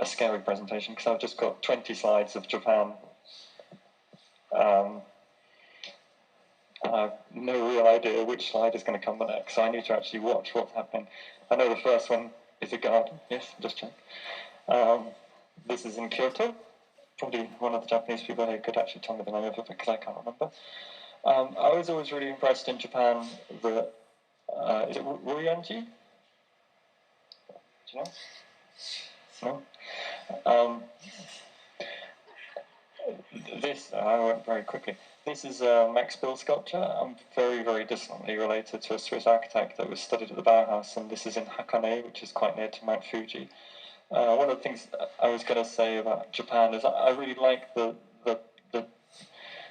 a scary presentation because I've just got 20 slides of Japan. I have no real idea which slide is going to come next, so I need to actually watch what's happening. I know the first one is a garden. Yes, just check. This is in Kyoto. Probably one of the Japanese people here could actually tell me the name of it because I can't remember. I was always really impressed in Japan that, is it Ruyanji? Do you know? No? I went very quickly. This is a Max Bill sculpture. I'm very, very distantly related to a Swiss architect that was studied at the Bauhaus, and this is in Hakone, which is quite near to Mount Fuji. One of the things I was going to say about Japan is I really like the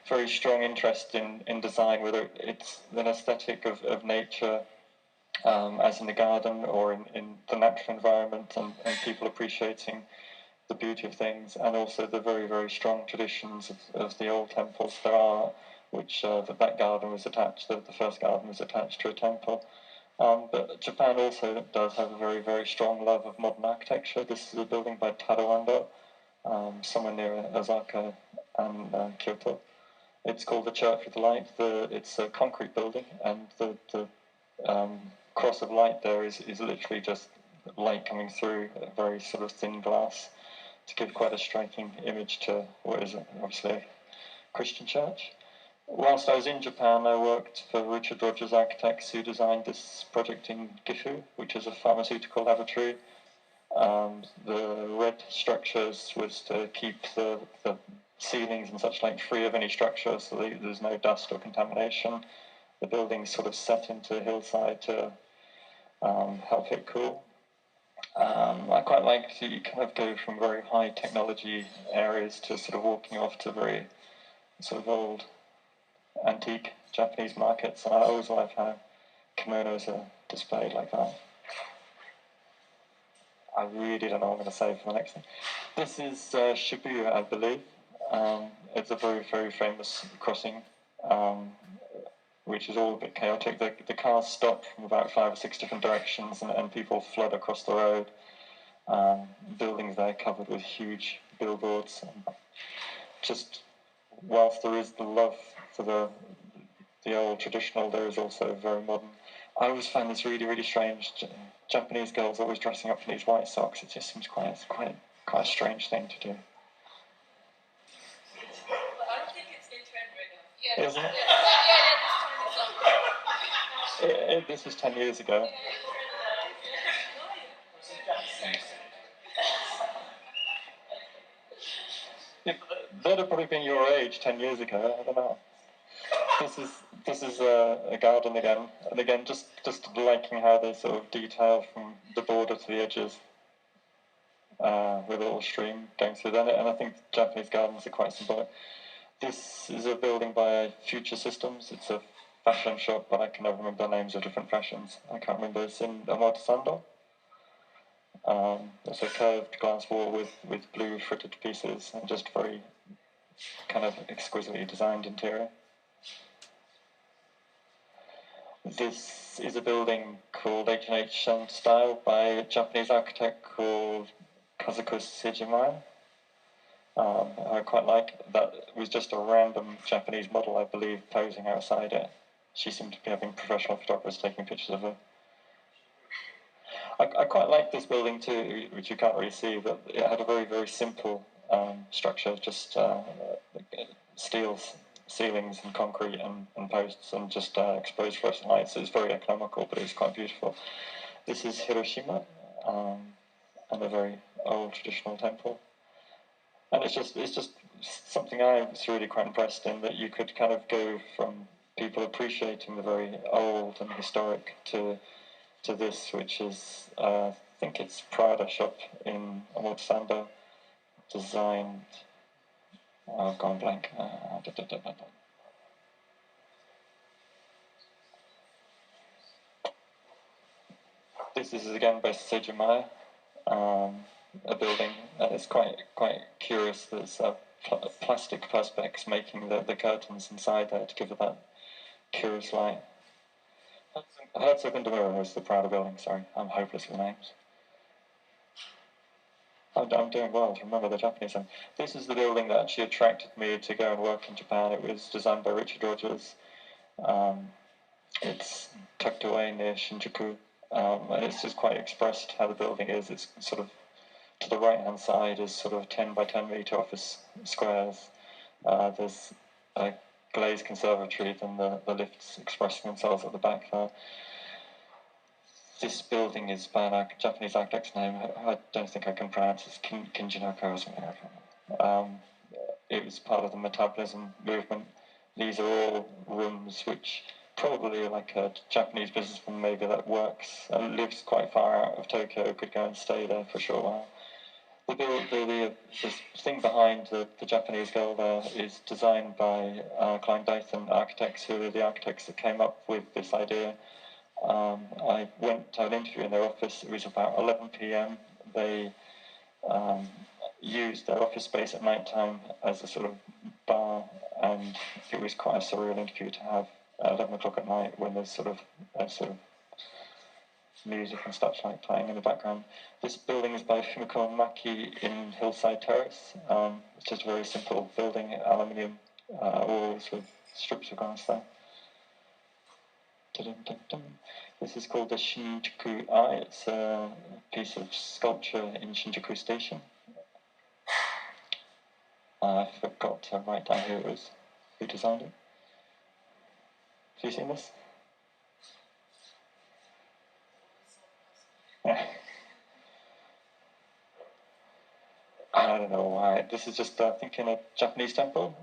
very strong interest in design, whether it's an aesthetic of nature, as in the garden, or in the natural environment, and people appreciating the beauty of things, and also the very, very strong traditions of the old temples there are, which that garden was attached, the first garden was attached to a temple. But Japan also does have a very, very strong love of modern architecture. This is a building by Taro Ando, somewhere near Osaka and Kyoto. It's called the Church of the Light. It's a concrete building, and the cross of light there is literally just light coming through a very sort of thin glass to give quite a striking image to what is obviously a Christian church. Whilst I was in Japan, I worked for Richard Rogers Architects, who designed this project in Gifu, which is a pharmaceutical laboratory. The red structures was to keep the ceilings and such like free of any structure, so there's no dust or contamination. The building's sort of set into a hillside to help it cool. I quite like to kind of go from very high technology areas to sort of walking off to very sort of old, antique Japanese markets, and I always like how kimonos are displayed like that. I really don't know what I'm going to say for the next thing. This is Shibuya, I believe. It's a very, very famous crossing, which is all a bit chaotic. The cars stop from about 5 or 6 different directions, and people flood across the road. Buildings there covered with huge billboards. Just whilst there is the love for the old traditional, there is also very modern. I always find this really, really strange. Japanese girls always dressing up in these white socks. It just seems quite a strange thing to do. Well, I don't think it's in trend right now. Yeah, isn't it? Yeah, This was 10 years ago. They'd have probably been your age 10 years ago. I don't know. This is a garden again, and again just liking how they sort of detail from the border to the edges, with a little stream going through there. And I think Japanese gardens are quite symbolic. This is a building by Future Systems. It's a fashion shop, but I can never remember the names of different fashions. I can't remember. It's in Omotesando. It's a curved glass wall with blue fritted pieces and just very kind of exquisitely designed interior. This is a building called H&H Style by a Japanese architect called Kazuko Sejimai. I quite like that. It was just a random Japanese model, I believe, posing outside it. She seemed to be having professional photographers taking pictures of her. I quite like this building too, which you can't really see, but it had a very, very simple structure, just steel ceilings and concrete and posts and just exposed fluorescent lights. So it's very economical, but it's quite beautiful. This is Hiroshima, and a very old traditional temple. And it's just something I was really quite impressed in, that you could kind of go from people appreciating the very old and historic to this, which is, I think it's Prada shop in Omotesando, designed, I've gone blank. This is again by Sejimaya, a building, and it's quite curious. There's plastic perspex making the curtains inside there to give it that curious light. Herzog and de Muro was the Prada building, sorry, I'm hopeless with names. I'm doing well to remember the Japanese name. This is the building that actually attracted me to go and work in Japan. It was designed by Richard Rogers. It's tucked away near Shinjuku, and it's just quite expressed how the building is. It's sort of to the right-hand side is sort of 10 by 10 meter office squares. There's a glazed conservatory, then the lifts expressing themselves at the back there. This building is by a Japanese architect's name. I don't think I can pronounce it. It's Kinjinoko or something like that. It was part of the metabolism movement. These are all rooms which probably like a Japanese businessman maybe that works and lives quite far out of Tokyo could go and stay there for a short while. The thing behind the Japanese girl there is designed by Klein Dyson architects, who are the architects that came up with this idea. I went to an interview in their office. It was about 11 p.m. They used their office space at night time as a sort of bar, and it was quite a surreal interview to have at 11 o'clock at night when there's sort of music and such like playing in the background. This building is by Fumiko Maki in Hillside Terrace. It's just a very simple building, aluminium walls with strips of glass there. This is called the Shinjuku Eye. It's a piece of sculpture in Shinjuku Station. I forgot to write down who designed it. Have you seen this? Yeah. I don't know why. This is just, I think, in a Japanese temple.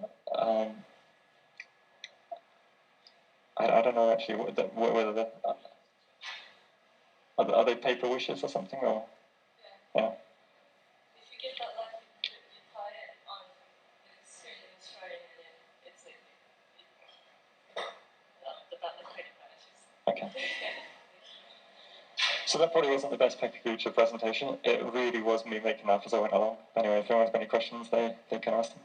I don't know actually whether are they paper wishes or something, or yeah. If you get that light, you apply it on the screen in Australia, and then it's like the credit vanishes. Okay. So that probably wasn't the best PechaKucha presentation. It really was me making up as I went along. Anyway, if anyone's got any questions, they can ask them.